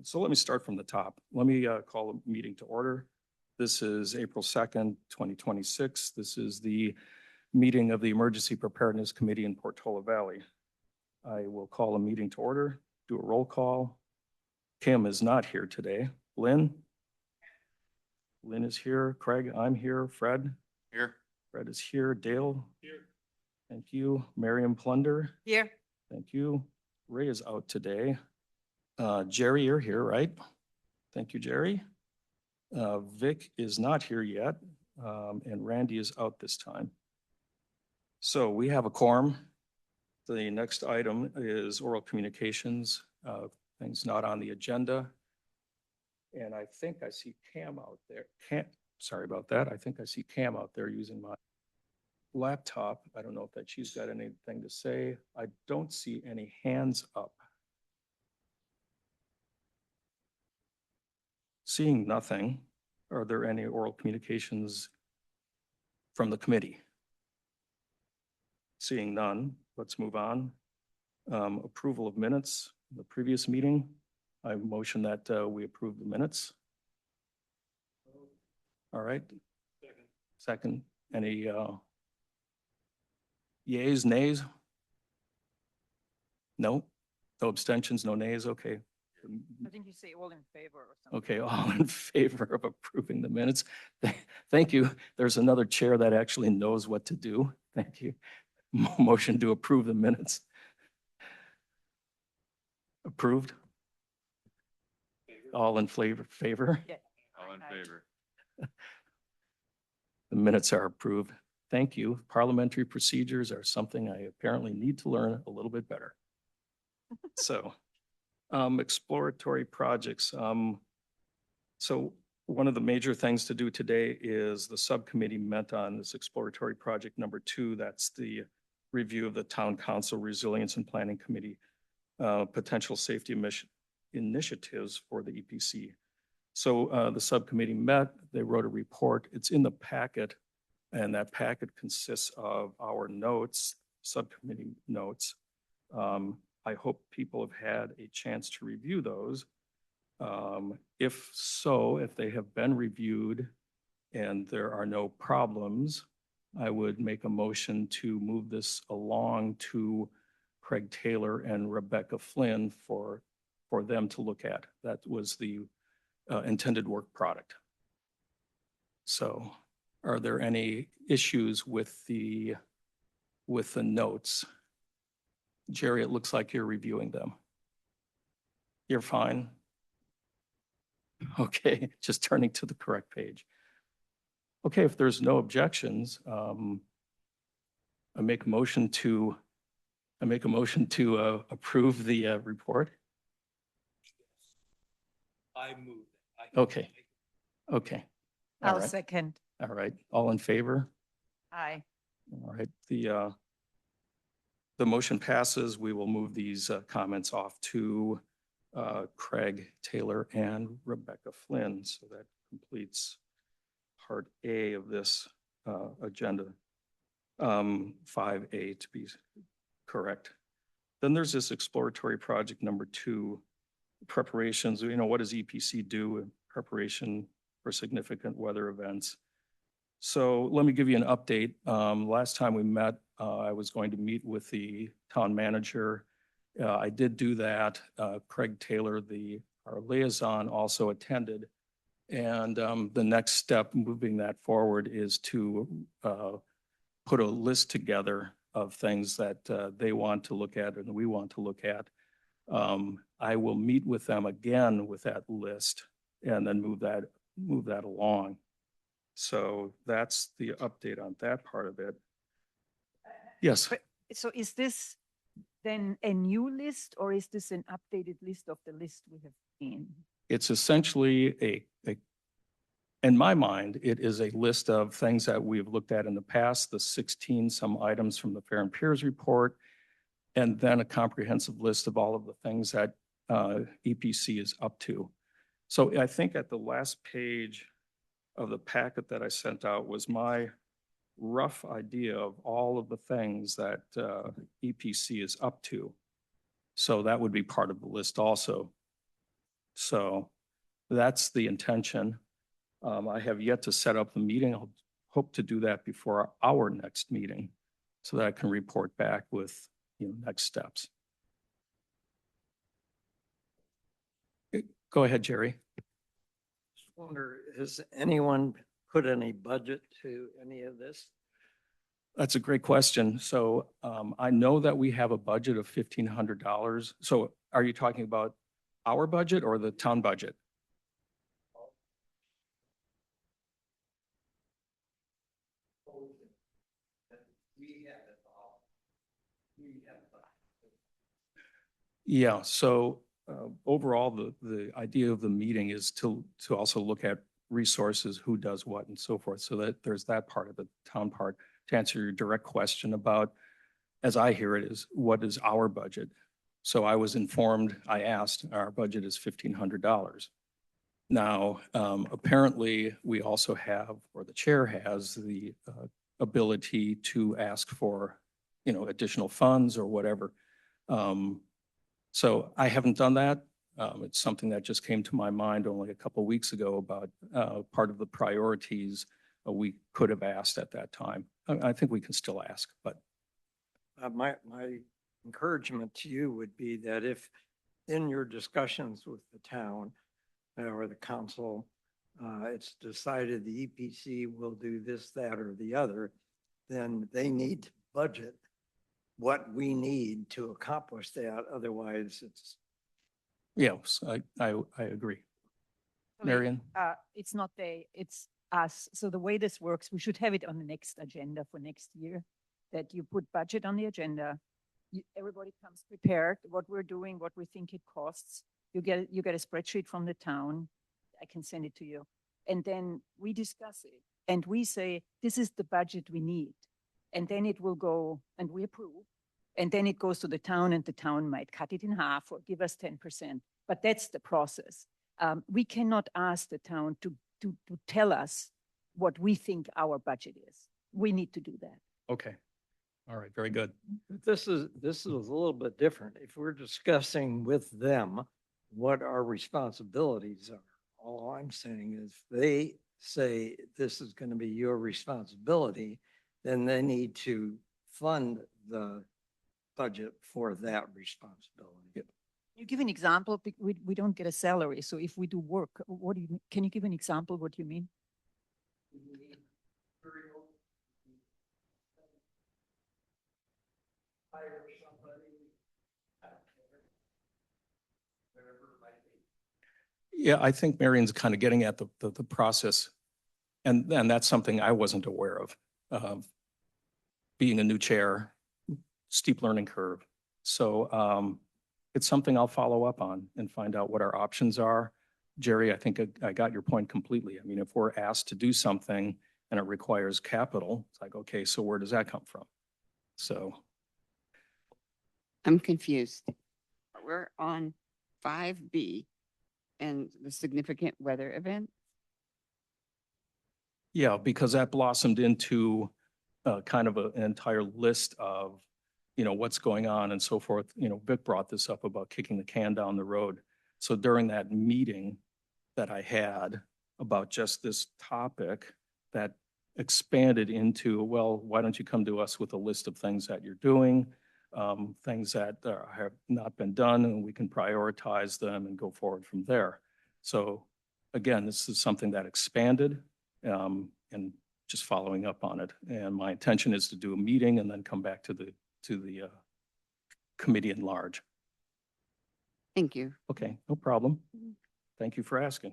So let me start from the top. Let me call a meeting to order. This is April 2nd, 2026. This is the meeting of the Emergency Preparedness Committee in Portola Valley. I will call a meeting to order, do a roll call. Kim is not here today. Lynn? Lynn is here. Craig, I'm here. Fred? Here. Fred is here. Dale? Here. Thank you. Miriam Plunder? Here. Thank you. Ray is out today. Jerry, you're here, right? Thank you, Jerry. Vic is not here yet, and Randy is out this time. So we have a quorum. The next item is oral communications, things not on the agenda. And I think I see Cam out there. Sorry about that. I think I see Cam out there using my laptop. I don't know if she's got anything to say. I don't see any hands up. Seeing nothing, are there any oral communications from the committee? Seeing none, let's move on. Approval of minutes, the previous meeting. I motion that we approve the minutes. All right. Second. Any yays, nays? No? No abstentions, no nays? Okay. I think you say all in favor or something. Okay, all in favor of approving the minutes. Thank you. There's another chair that actually knows what to do. Thank you. Motion to approve the minutes. Approved? All in favor? Yeah. All in favor. The minutes are approved. Thank you. Parliamentary procedures are something I apparently need to learn a little bit better. So, exploratory projects. So one of the major things to do today is the subcommittee met on this exploratory project number 2. That's the review of the Town Council Resilience and Planning Committee potential safety initiatives for the EPC. So the subcommittee met, they wrote a report. It's in the packet, and that packet consists of our notes, subcommittee notes. I hope people have had a chance to review those. If so, if they have been reviewed and there are no problems, I would make a motion to move this along to Craig Taylor and Rebecca Flynn for them to look at. That was the intended work product. So are there any issues with the notes? Jerry, it looks like you're reviewing them. You're fine? Okay, just turning to the correct page. Okay, if there's no objections, I make a motion to approve the report. I move. Okay. Okay. All I'll right. second. All right. All in favor? Aye. All right. The motion passes. We will move these comments off to Craig Taylor and Rebecca Flynn. So that completes part A of this agenda, 5A to be correct. Then there's this exploratory project number 2, preparations. What does EPC do in preparation for significant weather events? So let me give you an update. Last time we met, I was going to meet with the town manager. I did do that. Craig Taylor, our liaison, also attended. And the next step moving that forward is to put a list together of things that they want to look at and we want to look at. I will meet with them again with that list and then move that along. So that's the update on that part of it. Yes. So is this then a new list or is this an updated list of the list we have seen? It's essentially in my mind, it is a list of things that we've looked at in the past, the 16 some items from the Fair and Peers report, and then a comprehensive list of all of the things that EPC is up to. So I think at the last page of the packet that I sent out was my rough idea of all of the things that EPC is up to. So that would be part of the list also. So that's the intention. I have yet to set up the meeting. I'll hope to do that before our next meeting so that I can report back with, next steps. Go ahead, Jerry. Just wonder, has anyone put any budget to any of this? That's a great question. So I know that we have a budget of $1,500. So are you talking about our budget or the town budget? Yeah, so overall, the idea of the meeting is to also look at resources, who does what and so forth, so that there's that part of the town part. To answer your direct question about, as I hear it, is what is our budget? So I was informed, I asked, our budget is $1,500. Now, apparently, we also have, or the chair has, the ability to ask for, additional funds or whatever. So I haven't done that. It's something that just came to my mind only a couple of weeks ago about part of the priorities we could have asked at that time. I think we can still ask, but. My encouragement to you would be that if in your discussions with the town or the council, it's decided the EPC will do this, that, or the other, then they need to budget what we need to accomplish that. Otherwise, it's. Yes, I agree. Marion? It's not they, it's us. So the way this works, we should have it on the next agenda for next year, that you put budget on the agenda. Everybody comes prepared, what we're doing, what we think it costs. You get a spreadsheet from the town. I can send it to you. And then we discuss it and we say, this is the budget we need. And then it will go and we approve. And then it goes to the town and the town might cut it in half or give us 10%. But that's the process. We cannot ask the town to tell us what we think our budget is. We need to do that. Okay. All right, very good. This is a little bit different. If we're discussing with them what our responsibilities are, all I'm saying is they say this is going to be your responsibility, then they need to fund the budget for that responsibility. You give an example. We don't get a salary. So if we do work, what do you mean? Can you give an example what you mean? Yeah, I think Marion's kind of getting at the process. And that's something I wasn't aware of. Being a new chair, steep learning curve. So it's something I'll follow up on and find out what our options are. Jerry, I think I got your point completely. I mean, if we're asked to do something and it requires capital, it's like, okay, so where does that come from? So. I'm confused. We're on 5B and the significant weather event. Yeah, because that blossomed into kind of an entire list of, what's going on and so forth. Vic brought this up about kicking the can down the road. So during that meeting that I had about just this topic, that expanded into, well, why don't you come to us with a list of things that you're doing, things that have not been done, and we can prioritize them and go forward from there. So again, this is something that expanded and just following up on it. And my intention is to do a meeting and then come back to the committee at large. Thank you. Okay, no problem. Thank you for asking.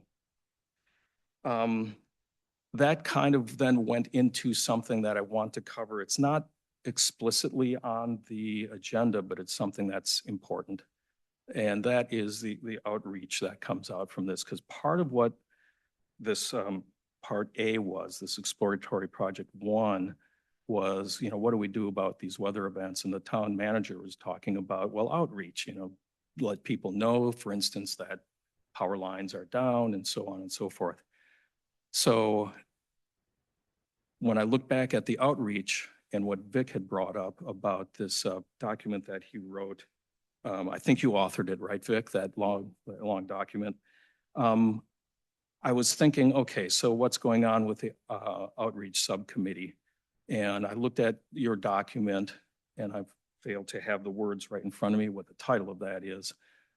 That kind of then went into something that I want to cover. It's not explicitly on the agenda, but it's something that's important. And that is the outreach that comes out from this, because part of what this part A was, this exploratory project 1, was, what do we do about these weather events? And the town manager was talking about, well, outreach, let people know, for instance, that power lines are down and so on and so forth. So when I look back at the outreach and what Vic had brought up about this document that he wrote, I think you authored it, right, Vic? That long document. I was thinking, okay, so what's going on with the outreach subcommittee? And I looked at your document and I've failed to have the words right in front of me, what the title of that is.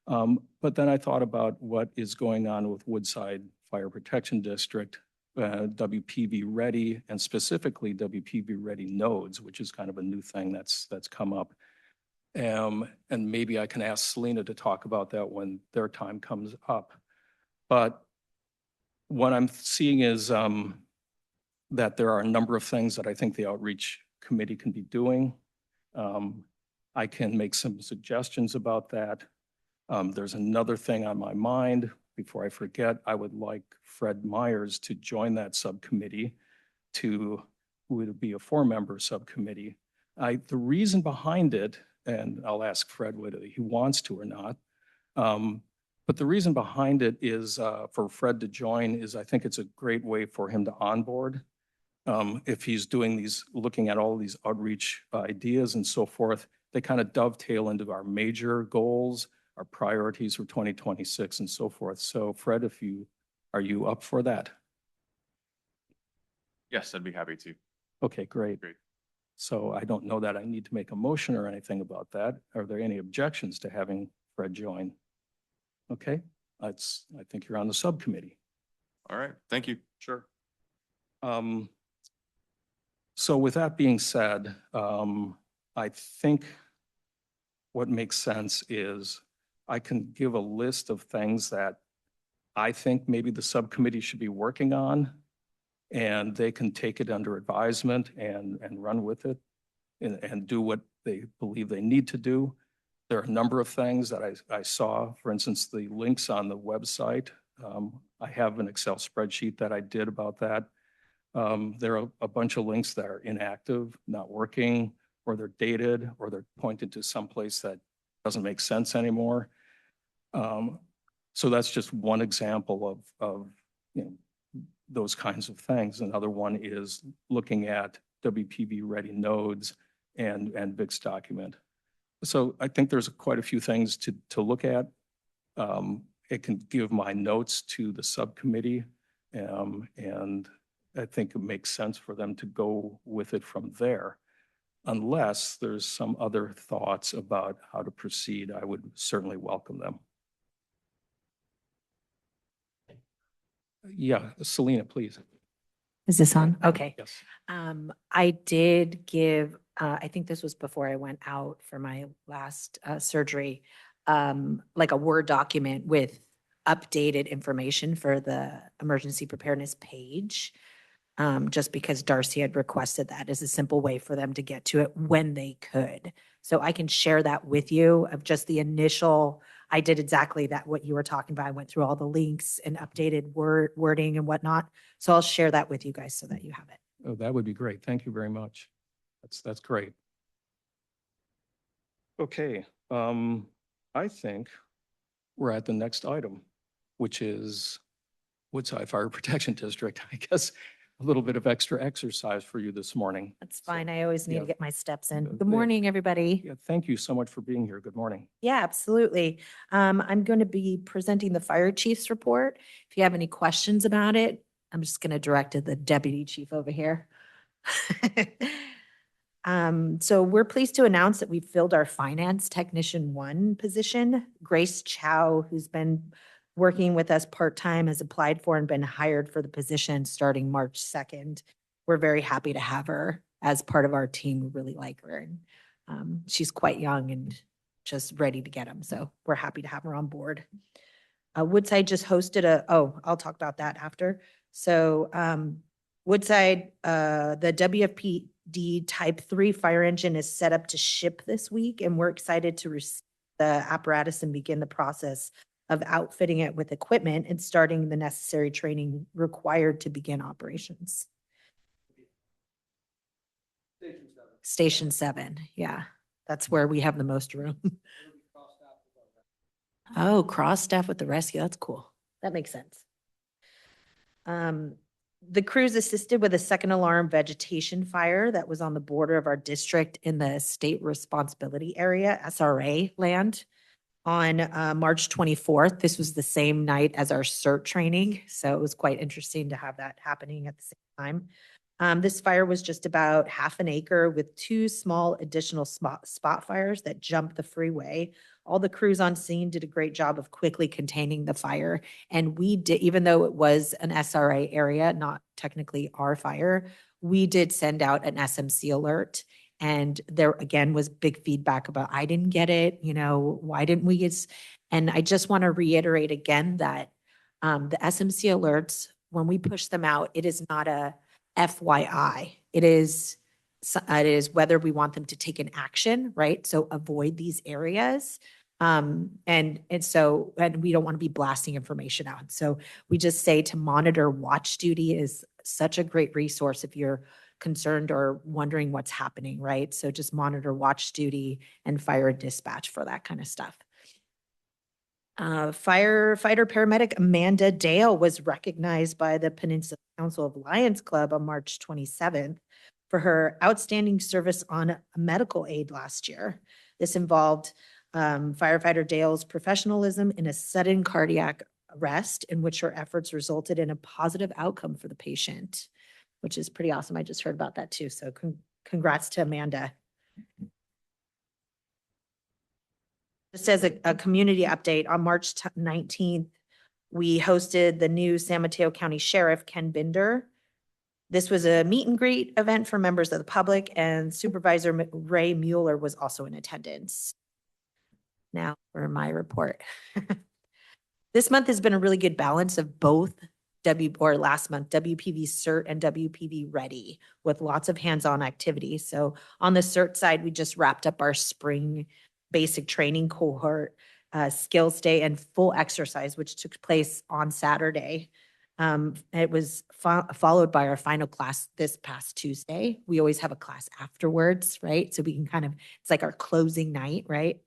But then I thought about what is going on with Woodside Fire Protection District, WPV Ready, and specifically WPV Ready nodes, which is kind of a new thing that's come up. And maybe I can ask Selena to talk about that when their time comes up. But what I'm seeing is that there are a number of things that I think the outreach committee can be doing. I can make some suggestions about that. There's another thing on my mind. Before I forget, I would like Fred Myers to join that subcommittee who would be a 4-member subcommittee. The reason behind it, and I'll ask Fred whether he wants to or not, but the reason behind it is for Fred to join is I think it's a great way for him to onboard. If he's looking at all these outreach ideas and so forth, they kind of dovetail into our major goals, our priorities for 2026 and so forth. So Fred, are you up for that? Yes, I'd be happy to. Okay, great. Great. So I don't know that I need to make a motion or anything about that. Are there any objections to having Fred join? Okay, I think you're on the subcommittee. All right, thank you. Sure. So with that being said, I think what makes sense is I can give a list of things that I think maybe the subcommittee should be working on, and they can take it under advisement and run with it and do what they believe they need to do. There are a number of things that I saw, for instance, the links on the website. I have an Excel spreadsheet that I did about that. There are a bunch of links that are inactive, not working, or they're dated, or they're pointed to someplace that doesn't make sense anymore. So that's just one example of those kinds of things. Another one is looking at WPV ready nodes and VIX document. So I think there's quite a few things to look at. It can give my notes to the subcommittee, and I think it makes sense for them to go with it from there. Unless there's some other thoughts about how to proceed, I would certainly welcome them. Yeah, Selena, please. Is this on? Okay. Yes. I did give, I think this was before I went out for my last surgery, like a Word document with updated information for the emergency preparedness page. Just because Darcy had requested that as a simple way for them to get to it when they could. So I can share that with you of just the initial, I did exactly that, what you were talking about. I went through all the links and updated wording and whatnot. So I'll share that with you guys so that you have it. Oh, that would be great. Thank you very much. That's great. Okay, I think we're at the next item, which is Woodside Fire Protection District. I guess a little bit of extra exercise for you this morning. That's fine. I always need yeah. to get my steps in. Yeah. Good morning, everybody. Yeah, thank you so much for being here. Good morning. Yeah, absolutely. I'm going to be presenting the fire chief's report. If you have any questions about it, I'm just going to direct it to the deputy chief over here. So we're pleased to announce that we filled our finance technician 1 position. Grace Chow, who's been working with us part-time, has applied for and been hired for the position starting March 2nd. We're very happy to have her as part of our team. We really like her. And she's quite young and just ready to get them. So we're happy to have her on board. Woodside just hosted I'll talk about that after. So Woodside, the WFPD Type 3 fire engine is set up to ship this week, and we're excited to receive the apparatus and begin the process of outfitting it with equipment and starting the necessary training required to begin operations. Station 7, yeah. That's where we have the most room. Oh, cross staff with the rescue. That's cool. That makes sense. The crews assisted with a second alarm vegetation fire that was on the border of our district in the state responsibility area, SRA land. on March 24th. This was the same night as our CERT training, so it was quite interesting to have that happening at the same time. This fire was just about half an acre with two small additional spot fires that jumped the freeway. All the crews on scene did a great job of quickly containing the fire. And we did, even though it was an SRA area, not technically our fire, we did send out an SMC alert. And there again was big feedback about, I didn't get it, why didn't we? And I just want to reiterate again that the SMC alerts, when we push them out, it is not a FYI. It is whether we want them to take an action, right? So avoid these areas. And we don't want to be blasting information out. So we just say to monitor watch duty is such a great resource if you're concerned or wondering what's happening, right? So just monitor watch duty and fire dispatch for that kind of stuff. Firefighter paramedic Amanda Dale was recognized by the Peninsula Council of Lions Club on March 27th for her outstanding service on a medical aid last year. This involved firefighter Dale's professionalism in a sudden cardiac arrest in which her efforts resulted in a positive outcome for the patient, which is pretty awesome. I just heard about that too. So congrats to Amanda. Just as a community update, on March 19th, we hosted the new San Mateo County Sheriff, Ken Binder. This was a meet and greet event for members of the public, and Supervisor Ray Mueller was also in attendance. Now for my report. This month has been a really good balance of both last month, WPV CERT and WPV Ready, with lots of hands-on activity. So on the CERT side, we just wrapped up our spring basic training cohort, skills day, and full exercise, which took place on Saturday. It was followed by our final class this past Tuesday. We always have a class afterwards, right? So we can it's like our closing night, right?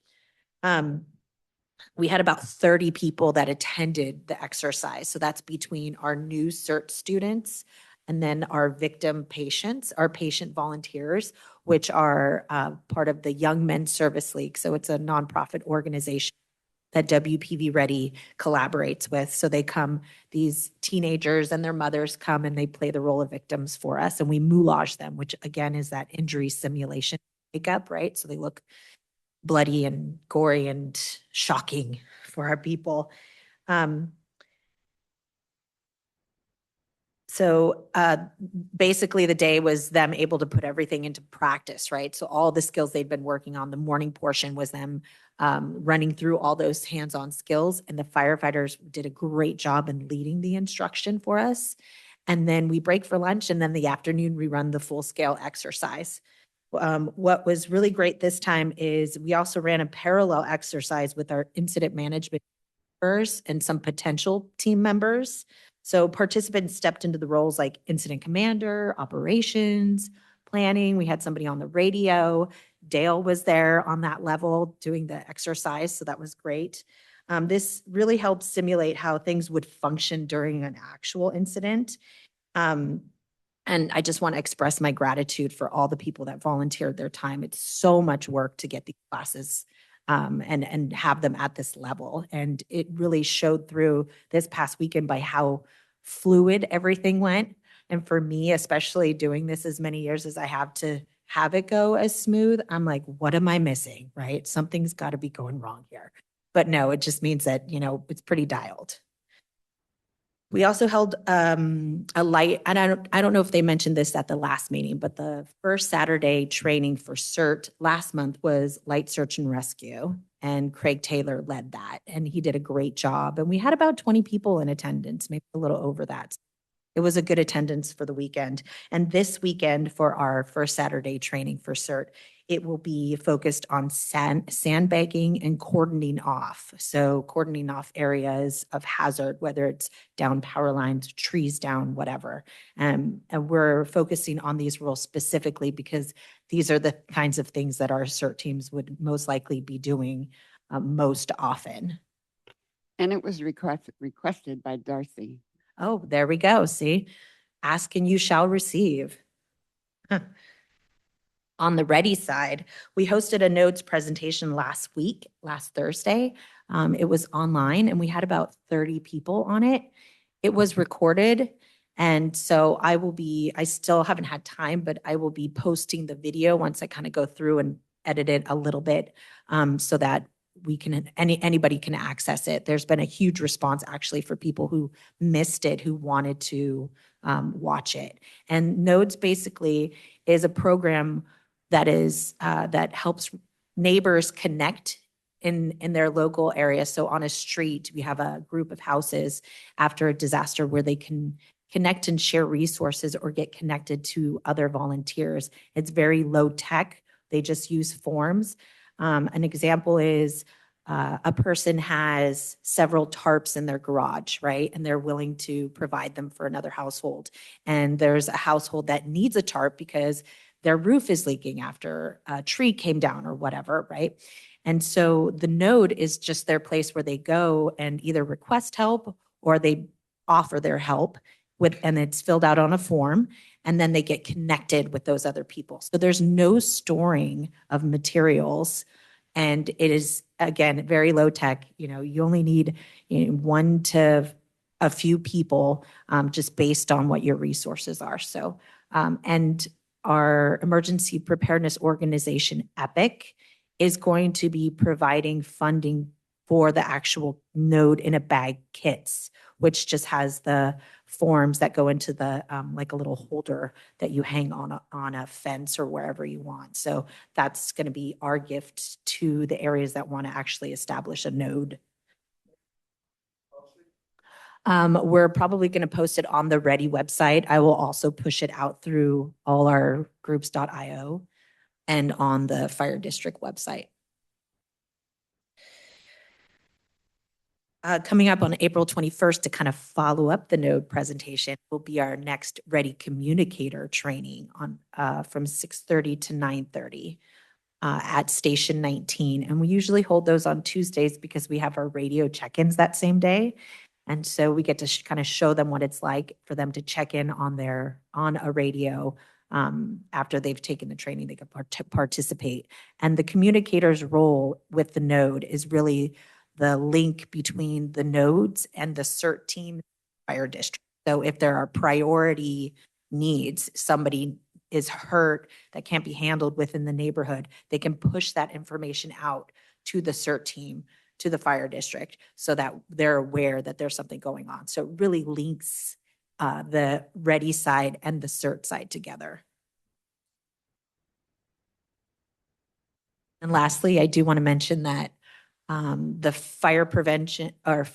We had about 30 people that attended the exercise. So that's between our new CERT students and then our victim patients, our patient volunteers, which are part of the Young Men's Service League. So it's a nonprofit organization that WPV Ready collaborates with. So these teenagers and their mothers come and they play the role of victims for us, and we moulage them, which again is that injury simulation makeup, right? So they look bloody and gory and shocking for our people. So basically the day was them able to put everything into practice, right? So all the skills they'd been working on, the morning portion was them running through all those hands-on skills, and the firefighters did a great job in leading the instruction for us. And then we break for lunch, and then the afternoon we run the full-scale exercise. What was really great this time is we also ran a parallel exercise with our incident management members and some potential team members. So participants stepped into the roles like incident commander, operations, planning. We had somebody on the radio. Dale was there on that level doing the exercise, so that was great. This really helps simulate how things would function during an actual incident. And I just want to express my gratitude for all the people that volunteered their time. It's so much work to get these classes and have them at this level. And it really showed through this past weekend by how fluid everything went. And for me, especially doing this as many years as I have to have it go as smooth, I'm like, what am I missing, right? Something's got to be going wrong here. But no, it just means that, it's pretty dialed. We also held a light, and I don't know if they mentioned this at the last meeting, but the first Saturday training for CERT last month was light search and rescue, and Craig Taylor led that, and he did a great job. And we had about 20 people in attendance, maybe a little over that. It was a good attendance for the weekend. And this weekend for our first Saturday training for CERT, it will be focused on sandbagging and cordoning off. So cordoning off areas of hazard, whether it's down power lines, trees down, whatever. And we're focusing on these roles specifically because these are the kinds of things that our CERT teams would most likely be doing most often. And it was requested by Darcy. Oh, there we go. See, ask and you shall receive. On the Ready side, we hosted a nodes presentation last Thursday. It was online and we had about 30 people on it. It was recorded. And so I still haven't had time, but I will be posting the video once I kind of go through and edit it a little bit, so that anybody can access it. There's been a huge response actually for people who missed it, who wanted to watch it. And Nodes basically is a program that helps neighbors connect in their local area. So on a street, we have a group of houses after a disaster where they can connect and share resources or get connected to other volunteers. It's very low tech. They just use forms. An example is a person has several tarps in their garage, right? And they're willing to provide them for another household. And there's a household that needs a tarp because their roof is leaking after a tree came down or whatever, right? And so the node is just their place where they go and either request help or they offer their help and it's filled out on a form, and then they get connected with those other people. So there's no storing of materials. And it is, again, very low tech. You only need one to a few people, just based on what your resources are. So, and our emergency preparedness organization, EPIC, is going to be providing funding for the actual node in a bag kits, which just has the forms that go into the like a little holder that you hang on a fence or wherever you want. So that's going to be our gift to the areas that want to actually establish a node. We're probably going to post it on the Ready website. I will also push it out through all our groups.io and on the fire district website. Coming up on April 21st to kind of follow up the node presentation will be our next Ready Communicator training on from 6:30 to 9:30 at Station 19. And we usually hold those on Tuesdays because we have our radio check-ins that same day. And so we get to kind of show them what it's like for them to check in on a radio. After they've taken the training, they can participate. And the communicator's role with the node is really the link between the nodes and the CERT team fire district. So if there are priority needs, somebody is hurt that can't be handled within the neighborhood, they can push that information out to the CERT team, to the fire district, so that they're aware that there's something going on. So it really links the Ready side and the CERT side together. And lastly, I do want to mention that the fire prevention or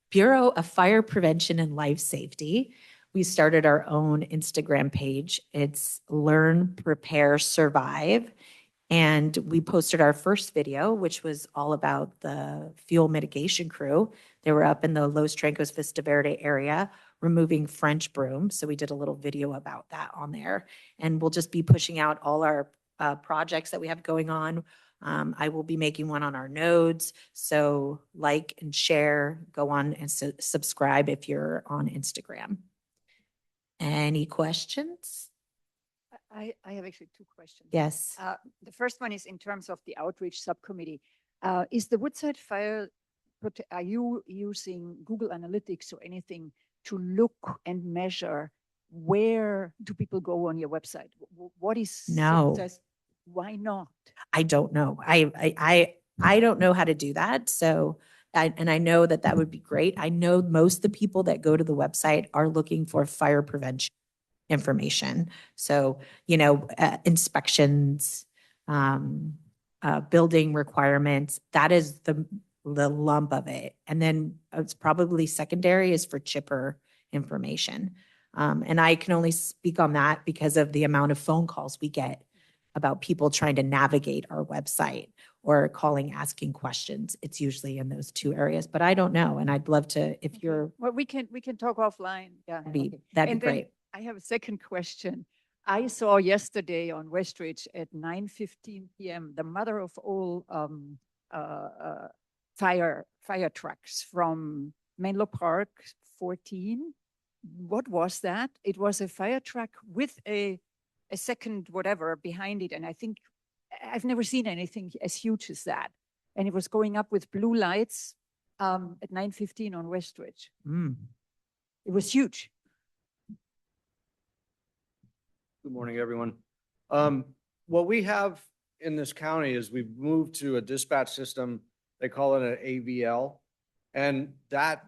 Bureau of Fire Prevention and Life Safety, we started our own Instagram page. It's Learn, Prepare, Survive. And we posted our first video, which was all about the fuel mitigation crew. They were up in the Los Trancos Vista Verde area removing French broom. So we did a little video about that on there. And we'll just be pushing out all our projects that we have going on. I will be making one on our nodes. So like and share, go on and subscribe if you're on Instagram. Any questions? I have actually two questions. Yes. The first one is in terms of the outreach subcommittee. Is the Woodside Fire, are you using Google Analytics or anything to look and measure where do people go on your website? What is No. success? Why not? I don't know. I don't know how to do that. So, and I know that would be great. I know most of the people that go to the website are looking for fire prevention information. So, inspections, building requirements, that is the lump of it. And then it's probably secondary is for chipper information. And I can only speak on that because of the amount of phone calls we get about people trying to navigate our website or calling, asking questions. It's usually in those two areas, but I don't know. And I'd love to, if you're, well, we can talk offline. Yeah. that'd be great. I have a second question. I saw yesterday on Westridge at 9:15 p.m. the mother of all fire trucks from Menlo Park 14. What was that? It was a fire truck with a a second whatever behind it. And I think I've never seen anything as huge as that. And it was going up with blue lights at 9:15 on Westridge. Mm. It was huge. Good morning, everyone. What we have in this county is we've moved to a dispatch system. They call it an AVL. And that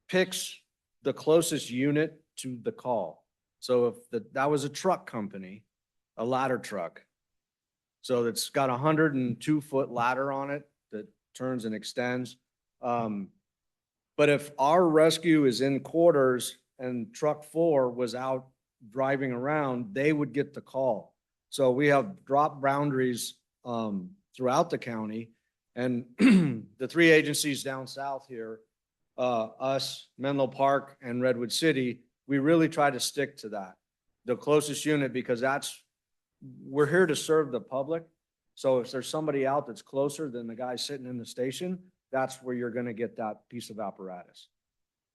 picks the closest unit to the call. So if that was a truck company, a ladder truck. So it's got 102-foot ladder on it that turns and extends. But if our rescue is in quarters and truck 4 was out driving around, they would get the call. So we have drop boundaries throughout the county. And the 3 agencies down south here, us, Menlo Park, and Redwood City, we really try to stick to that. The closest unit, because we're here to serve the public. So if there's somebody out that's closer than the guy sitting in the station, that's where you're gonna get that piece of apparatus.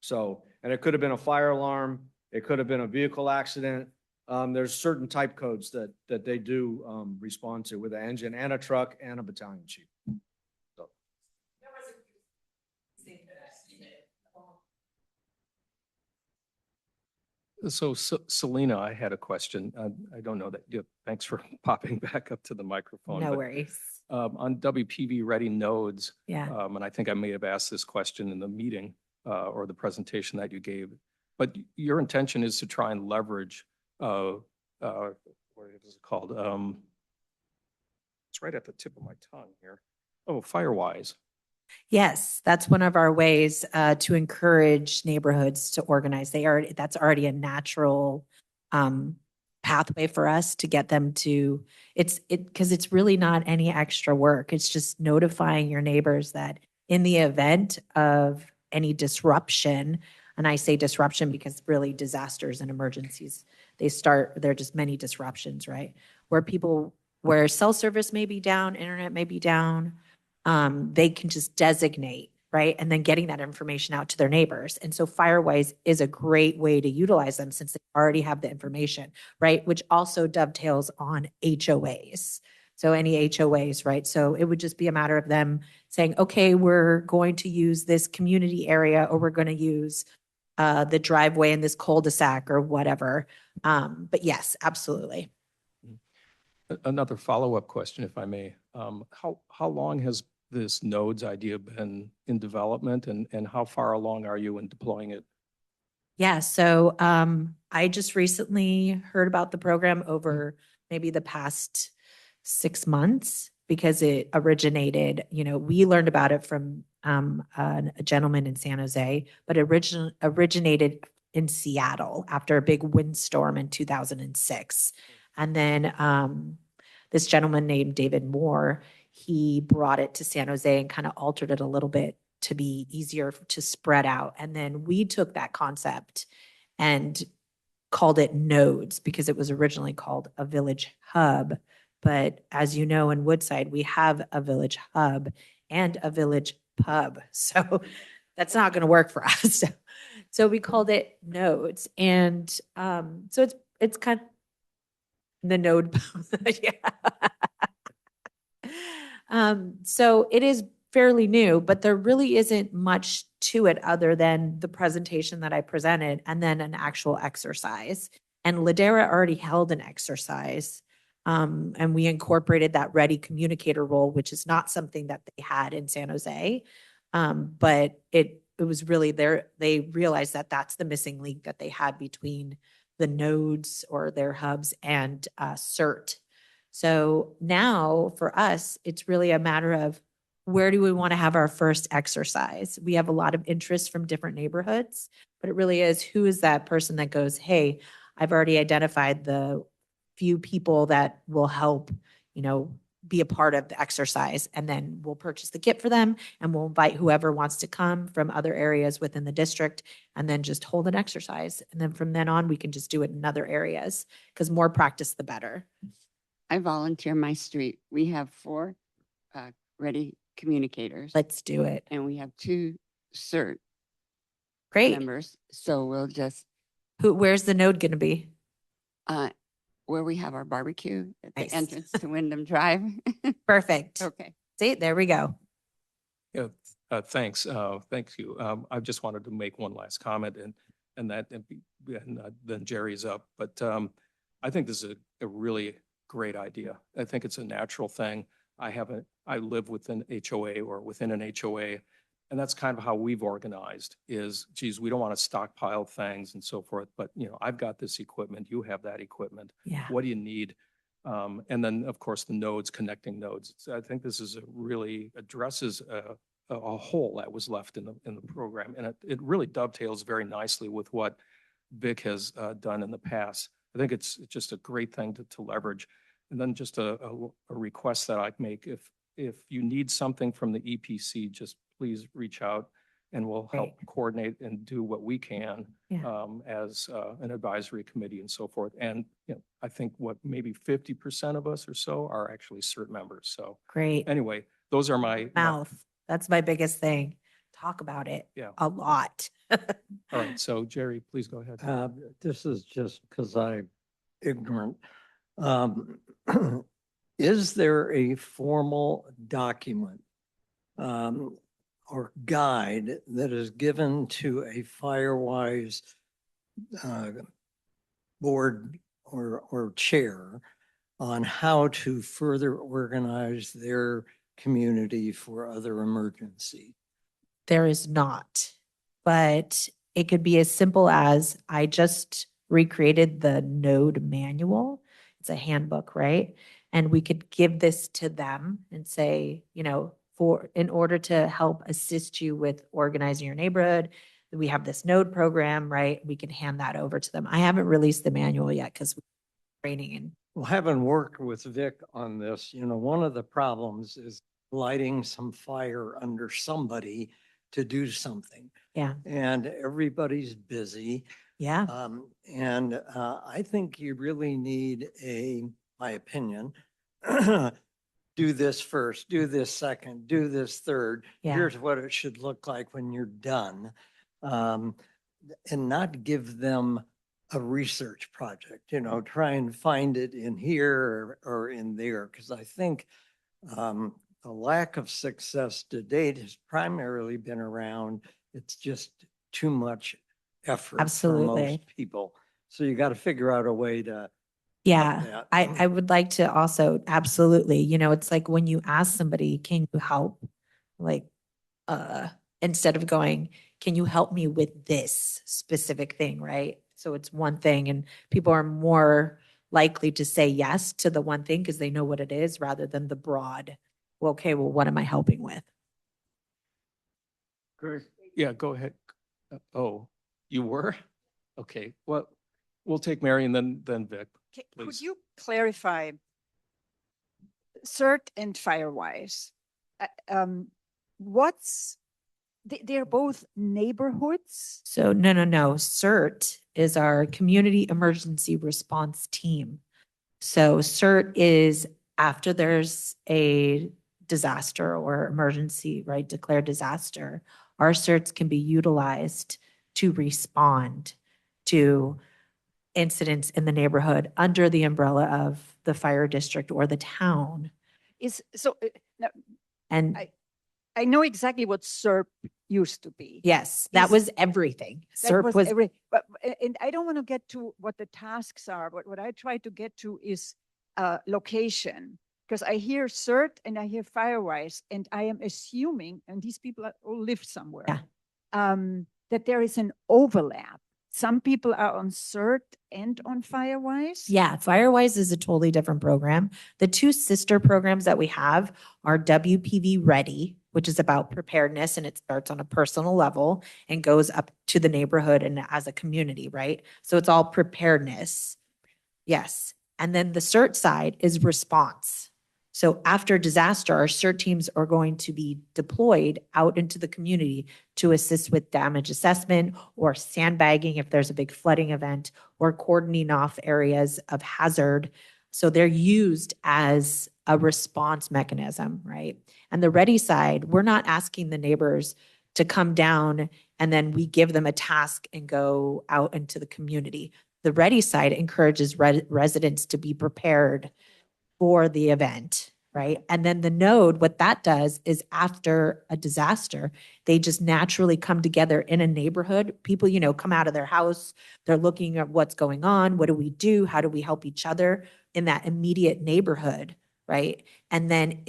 So, and it could have been a fire alarm, it could have been a vehicle accident. There's certain type codes that they do respond to with an engine and a truck and a battalion chief. So. So Selena, I had a question. I don't know that, thanks for popping back up to the microphone. No but, worries. On WPV ready nodes, Yeah. and I think I may have asked this question in the meeting or the presentation that you gave, but your intention is to try and leverage, what is it called? It's right at the tip of my tongue here. Oh, Firewise. Yes, that's one of our ways to encourage neighborhoods to organize. That's already a natural pathway for us to get them to, because it's really not any extra work. It's just notifying your neighbors that in the event of any disruption, and I say disruption because really disasters and emergencies, there are just many disruptions, right? Where cell service may be down, internet may be down, they can just designate, right? And then getting that information out to their neighbors. And so Firewise is a great way to utilize them since they already have the information, right? Which also dovetails on HOAs. So any HOAs, right? So it would just be a matter of them saying, okay, we're going to use this community area, or we're going to use the driveway in this cul-de-sac or whatever. But yes, absolutely. Another follow-up question, if I may. How long has this nodes idea been in development, and how far along are you in deploying it? Yeah, so I just recently heard about the program over maybe the past 6 months because it originated, we learned about it from a gentleman in San Jose, but originated in Seattle after a big windstorm in 2006. And then this gentleman named David Moore, he brought it to San Jose and kind of altered it a little bit to be easier to spread out. And then we took that concept and called it nodes because it was originally called a village hub. But as you know, in Woodside, we have a village hub and a village pub. So that's not going to work for us. So we called it nodes. And so it's kind of the node. So it is fairly new, but there really isn't much to it other than the presentation that I presented and then an actual exercise. And Ladera already held an exercise. And we incorporated that ready communicator role, which is not something that they had in San Jose. But it was really they realized that that's the missing link that they had between the nodes or their hubs and CERT. So now for us, it's really a matter of where do we want to have our first exercise? We have a lot of interest from different neighborhoods, but it really is who is that person that goes, hey, I've already identified the few people that will help, be a part of the exercise. And then we'll purchase the kit for them and we'll invite whoever wants to come from other areas within the district and then just hold an exercise. And then from then on, we can just do it in other areas because more practice, the better. I volunteer my street. We have 4 ready communicators. Let's do it. And we have 2 CERT Great. members. So we'll just, Where's the node going to be? where we have our barbecue at the Nice. entrance to Wyndham Drive. Perfect. Okay. See, there we go. Yeah, thanks. Thank you. I just wanted to make one last comment and then Jerry's up. But I think this is a really great idea. I think it's a natural thing. I live within HOA or within an HOA. And that's kind of how we've organized is, geez, we don't want to stockpile things and so forth, but I've got this equipment, you have that equipment. Yeah. What do you need? And then, of course, the nodes, connecting nodes. I think this is really addresses a hole that was left in the program. And it really dovetails very nicely with what Vic has done in the past. I think it's just a great thing to leverage. And then just a request that I'd make, if you need something from the EPC, just please reach out and we'll help Great. coordinate and do what we can Yeah. as an advisory committee and so forth. And I think maybe 50% of us or so are actually CERT members. So Great. anyway, those are my Mouth. That's my biggest thing. Talk about it. Yeah. A lot. all right. So Jerry, please go ahead. This is just because I'm ignorant. Is there a formal document or guide that is given to a Firewise board or chair on how to further organize their community for other emergency? There is not, but it could be as simple as I just recreated the node manual. It's a handbook, right? And we could give this to them and say, in order to help assist you with organizing your neighborhood, we have this node program, right? We can hand that over to them. I haven't released the manual yet because we're training and Well, having worked with Vic on this, one of the problems is lighting some fire under somebody to do something. yeah, And everybody's busy. yeah, And I think you really need my opinion, do this first, do this second, do this third. Yeah. Here's what it should look like when you're done. And not give them a research project, try and find it in here or in there. Because I think the lack of success to date has primarily been around, it's just too much effort for Absolutely. most people. So you got to figure out a way to yeah. that. I would like to also, absolutely, it's like when you ask somebody, can you help? Like, instead of going, can you help me with this specific thing, right? So it's one thing and people are more likely to say yes to the one thing because they know what it is rather than the broad, well, okay, well, what am I helping with? Great. Yeah, go ahead. Oh, you were? Okay. Well, we'll take Mary and then Vic. Could Please. you clarify CERT and Firewise? They're both neighborhoods? So no. CERT is our Community Emergency Response Team. So CERT is after there's a disaster or emergency, right, declared disaster, our CERTs can be utilized to respond to incidents in the neighborhood under the umbrella of the fire district or the town. Now, And I know exactly what CERP used to be. yes, that Is- was everything. That CERT was, and I don't want to get to what the tasks are, but what I try to get to is location. Because I hear CERT and I hear Firewise, and I am assuming, and these people all live somewhere, that there is an overlap. Some people are on CERT and on Firewise. yeah, Firewise is a totally different program. The two sister programs that we have are WPV Ready, which is about preparedness, and it starts on a personal level and goes up to the neighborhood and as a community, right? So it's all preparedness. Yes. And then the CERT side is response. So after disaster, our CERT teams are going to be deployed out into the community to assist with damage assessment or sandbagging if there's a big flooding event or cordoning off areas of hazard. So they're used as a response mechanism, right? And the ready side, we're not asking the neighbors to come down and then we give them a task and go out into the community. the Ready side encourages residents to be prepared for the event, right? And then the node, what that does is after a disaster, they just naturally come together in a neighborhood. People, come out of their house, they're looking at what's going on. What do we do? How do we help each other in that immediate neighborhood, right? And then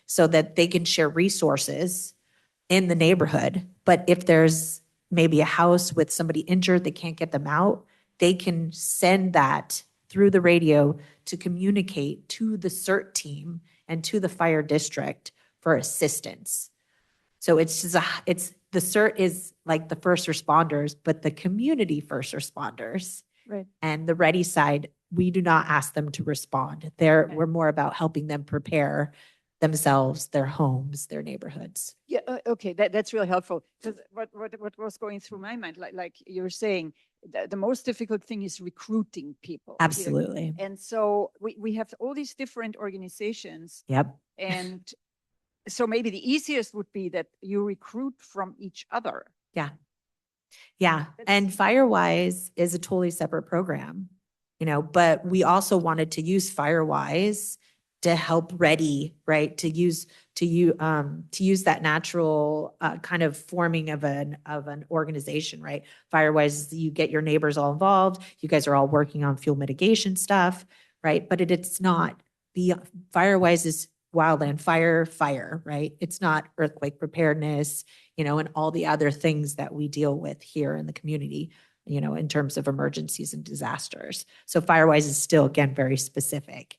so that they can share resources in the neighborhood. But if there's maybe a house with somebody injured, they can't get them out, they can send that through the radio to communicate to the CERT team and to the fire district for assistance. So it's just the CERT is like the first responders, but the community first responders. Right. And the Ready side, we do not ask them to respond. We're more about helping them prepare themselves, their homes, their neighborhoods. Yeah, okay, that's really helpful. Because what was going through my mind, like you're saying, the most difficult thing is recruiting people. Absolutely. And so we have all these different organizations, Yep. and so maybe the easiest would be that you recruit from each other. Yeah. That's- And Firewise is a totally separate program, but we also wanted to use Firewise to help Ready, right? To use that natural kind of forming of an organization, right? Firewise, you get your neighbors all involved. You guys are all working on fuel mitigation stuff, right? But it's not Firewise is wildland fire, right? It's not earthquake preparedness, and all the other things that we deal with here in the community, in terms of emergencies and disasters. So Firewise is still, again, very specific.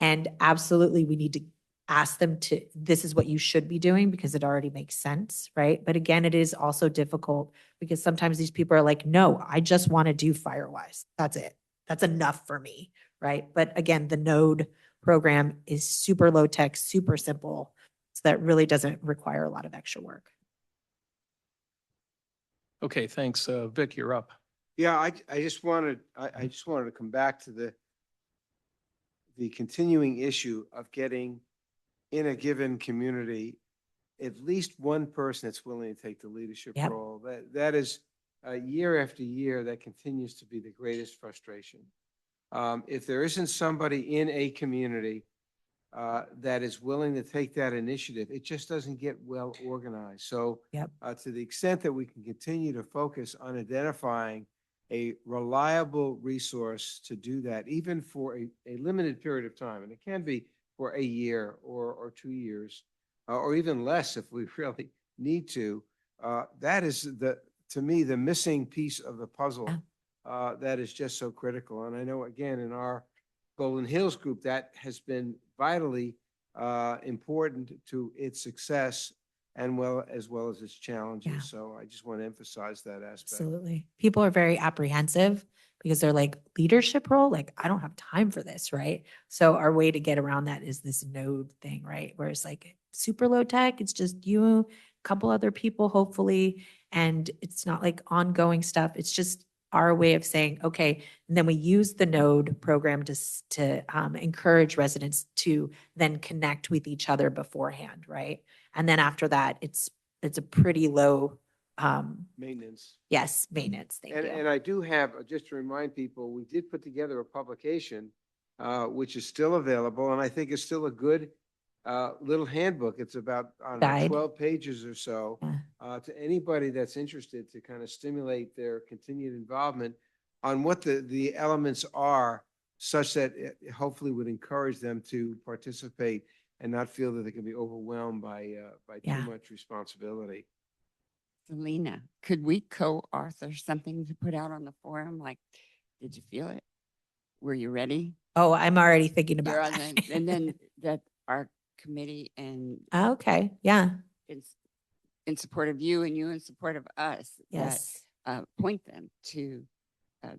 And absolutely, we need to ask them this is what you should be doing because it already makes sense, right? But again, it is also difficult because sometimes these people are like, no, I just want to do Firewise. That's it. That's enough for me, right? But again, the node program is super low tech, super simple. So that really doesn't require a lot of extra work. Okay, thanks. Vic, you're up. Yeah, I just wanted to come back to the continuing issue of getting in a given community at least one person that's willing to take the leadership Yep. role. That is year after year, that continues to be the greatest frustration. If there isn't somebody in a community that is willing to take that initiative, it just doesn't get well organized. So Yep. to the extent that we can continue to focus on identifying a reliable resource to do that, even for a limited period of time, and it can be for a year or 2 years, or even less if we really need to, that is to me, the missing piece of the puzzle that is just so critical. And I know, again, in our Golden Hills group, that has been vitally important to its success and as well as its challenges. Yeah. So I just want to emphasize that aspect. Absolutely. People are very apprehensive because they're like, leadership role? Like, I don't have time for this, right? So our way to get around that is this node thing, right? Where it's like super low tech. It's just you, a couple other people, hopefully. And it's not like ongoing stuff. It's just our way of saying, okay, and then we use the node program to encourage residents to then connect with each other beforehand, right? And then after that, it's a pretty low, Maintenance. yes, maintenance. Thank you. And I do have, just to remind people, we did put together a publication, which is still available, and I think is still a good little handbook. It's about, I don't know, Guide. 12 pages or so, Yeah. to anybody that's interested to kind of stimulate their continued involvement on what the elements are, such that it hopefully would encourage them to participate and not feel that they can be overwhelmed by Yeah. too much responsibility. Selena, could we co-author something to put out on the forum? Like, did you feel it? Were you ready? Oh, I'm already thinking You're about on that. and then that our committee and Okay, yeah, in support of you and you in support of us. yes, That point them to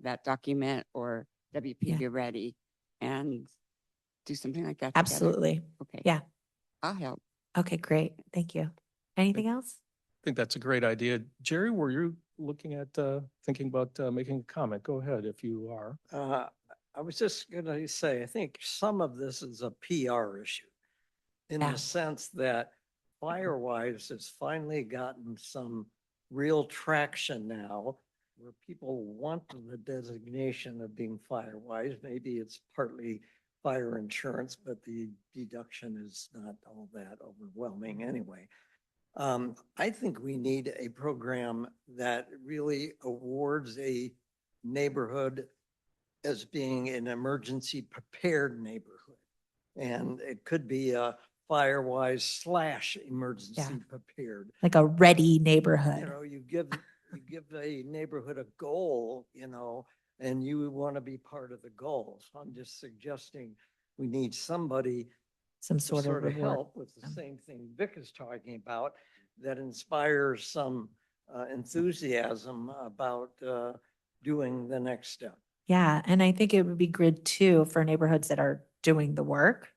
that document or WP Ready and do something like that together. absolutely. Okay. Yeah. I'll help. Okay, great. Thank you. Anything else? I think that's a great idea. Jerry, were you looking at, thinking about making a comment? Go ahead if you are. I was just going to say, I think some of this is a PR issue in Yeah. the sense that Firewise has finally gotten some real traction now. where people want the designation of being fire-wise. Maybe it's partly fire insurance, but the deduction is not all that overwhelming anyway. I think we need a program that really awards a neighborhood as being an emergency prepared neighborhood. And it could be a fire-wise / emergency prepared. Like a ready You neighborhood. know, you give a neighborhood a goal, and you want to be part of the goal. So I'm just suggesting we need somebody Some to sort of reward. help with the Yeah. same thing Vic is talking about, that inspires some enthusiasm about doing the next step. Yeah, and I think it would be good too for neighborhoods that are doing the work.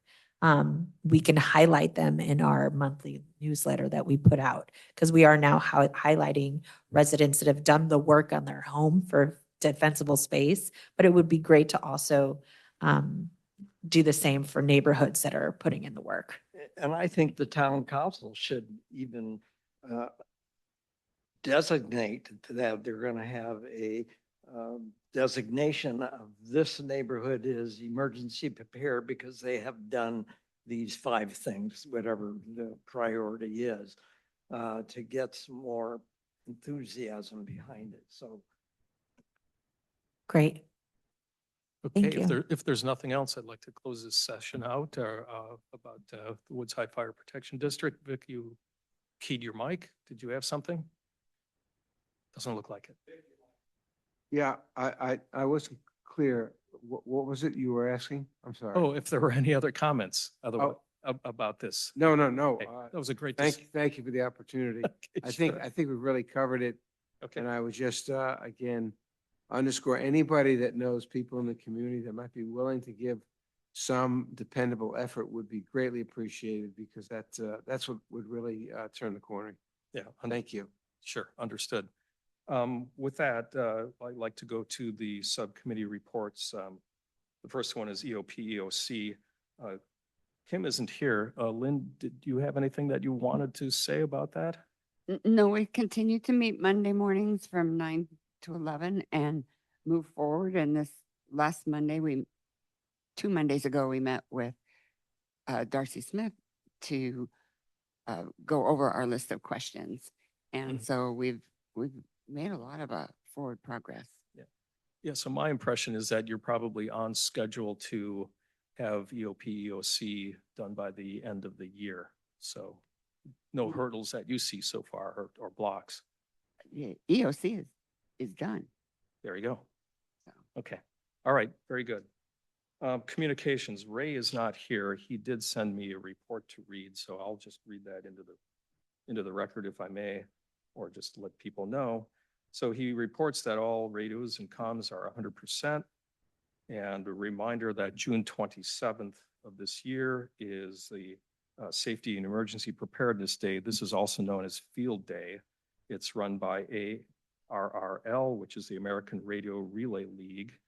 We can highlight them in our monthly newsletter that we put out because we are now highlighting residents that have done the work on their home for defensible space. But it would be great to also do the same for neighborhoods that are putting in the work. And I think the town council should even designate that they're going to have a designation of this neighborhood is emergency prepared because they have done these 5 things, whatever the priority is, to get some more enthusiasm behind it. So Great. Okay, Thank you. if there's nothing else, I'd like to close this session out about the Woods High Fire Protection District. Vic, you keyed your mic. Did you have something? Doesn't look like it. Yeah, I wasn't clear. What was it you were asking? I'm sorry. Oh, if there were any other comments otherwise Oh. about this. No. Okay, That was a great. Thank you for the opportunity. Okay, I think sure. we've really covered it. Okay. And I would just, again, underscore anybody that knows people in the community that might be willing to give some dependable effort would be greatly appreciated because that's what would really turn the corner. Yeah. Thank you. Sure, understood. With that, I'd like to go to the subcommittee reports. The first one is EOP, EOC. Kim isn't here. Lynn, did you have anything that you wanted to say about that? No, we continue to meet Monday mornings from 9 to 11 and move forward. And this last Monday, 2 Mondays ago, we met with Darcy Smith to go over our list of questions. And so we've made a lot of forward progress. Yeah, so my impression is that you're probably on schedule to have EOP, EOC done by the end of the year. So no hurdles that you see so far or blocks. Yeah, EOC is done. There you go. So. Okay. All right. Very good. Communications. Ray is not here. He did send me a report to read, so I'll just read that into the record if I may, or just let people know. So he reports that all radios and comms are 100%. And a reminder that June 27th of this year is the Safety and Emergency Preparedness Day. This is also known as Field Day. It's run by ARRL, which is the American Radio Relay League.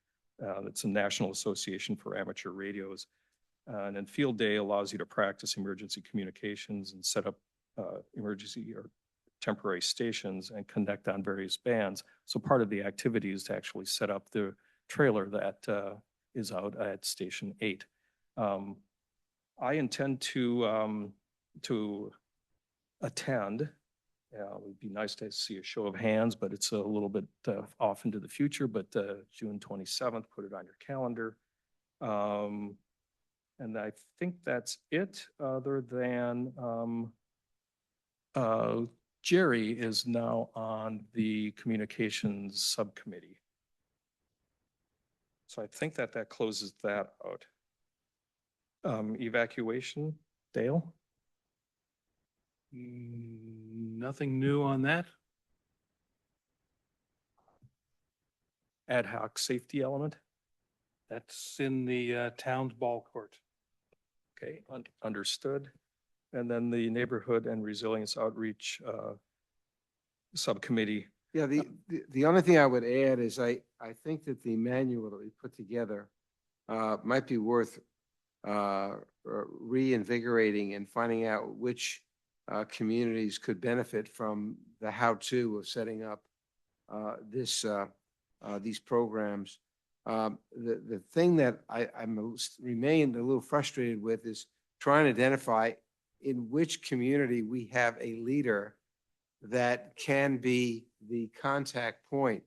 It's a national association for amateur radios. And then Field Day allows you to practice emergency communications and set up emergency or temporary stations and connect on various bands. So part of the activity is to actually set up the trailer that is out at Station 8. I intend to attend. It would be nice to see a show of hands, but it's a little bit off into the future, but June 27th, put it on your calendar. And I think that's it, other than Jerry is now on the communications subcommittee. So I think that closes that out. Evacuation, Dale? Nothing new on that. Ad hoc safety element? That's in the town's ball court. Okay, understood. And then the neighborhood and resilience outreach subcommittee. Yeah, the only thing I would add is I think that the manual that we put together might be worth reinvigorating and finding out which communities could benefit from the how-to of setting up these programs. The thing that remain a little frustrated with is trying to identify in which community we have a leader that can be the contact point.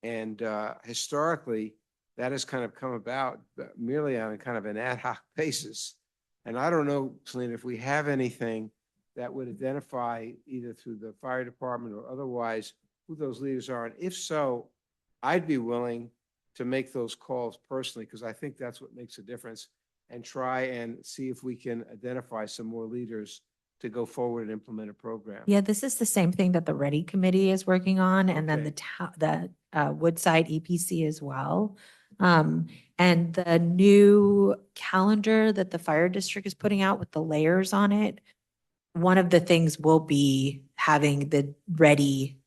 And historically, that has kind of come about merely on a kind of an ad hoc basis. And I don't know, Selena, if we have anything that would identify either through the fire department or otherwise who those leaders are. And if so, I'd be willing to make those calls personally, because I think that's what makes a difference, and try and see if we can identify some more leaders to go forward and implement a program. Yeah, this is the same thing that the Ready Committee is working on, and then Okay. the Woodside EPC as well. And the new calendar that the fire district is putting out with the layers on it, one of the things will be having the Ready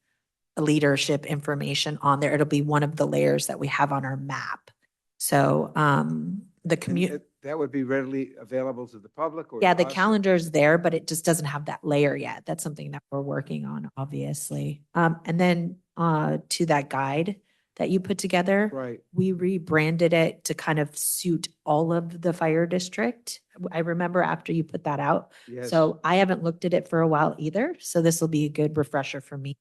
leadership information on there. It'll be one of the layers that we have on our map. So, the And community. that would be readily available to the public or Yeah, to the us? calendar's there, but it just doesn't have that layer yet. That's something that we're working on, obviously. And then to that guide that you put together, Right. we rebranded it to kind of suit all of the fire district. I remember after you put that out. Yes. So I haven't looked at it for a while either. So this will be a good refresher for me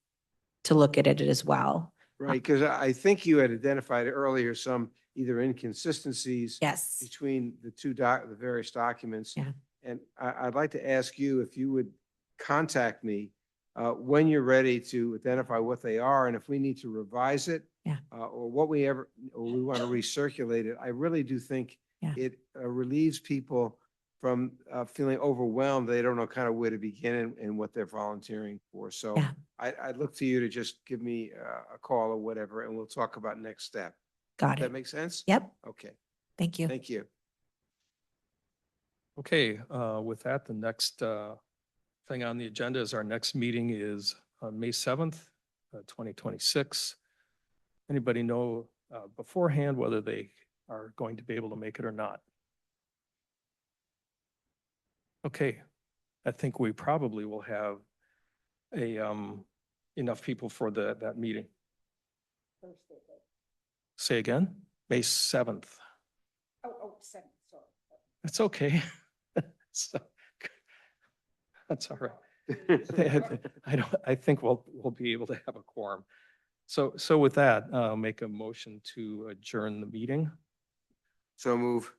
to look at it as well. Right, because I think you had identified earlier some either inconsistencies Yes. between the various documents. Yeah. And I'd like to ask you if you would contact me when you're ready to identify what they are, and if we need to revise it. Yeah. Or we want to recirculate it. I really do think Yeah. it relieves people from feeling overwhelmed. They don't know kind of where to begin and what they're volunteering for. So Yeah. I'd look to you to just give me a call or whatever, and we'll talk about next step. Got Does that it. make sense? Yep. Okay, Thank you. thank you. Okay, with that, the next thing on the agenda is our next meeting is May 7th, 2026. Anybody know beforehand whether they are going to be able to make it or not? Okay, I think we probably will have enough people for that meeting. Say again? May 7th. Oh, 7, sorry. That's okay. So, that's all right. I think we'll be able to have a quorum. So with that, make a motion to adjourn the meeting. So move.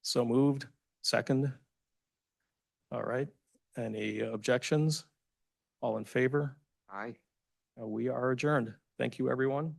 So moved. Second. All right. Any objections? All in favor? Aye. We are adjourned. Thank you, everyone.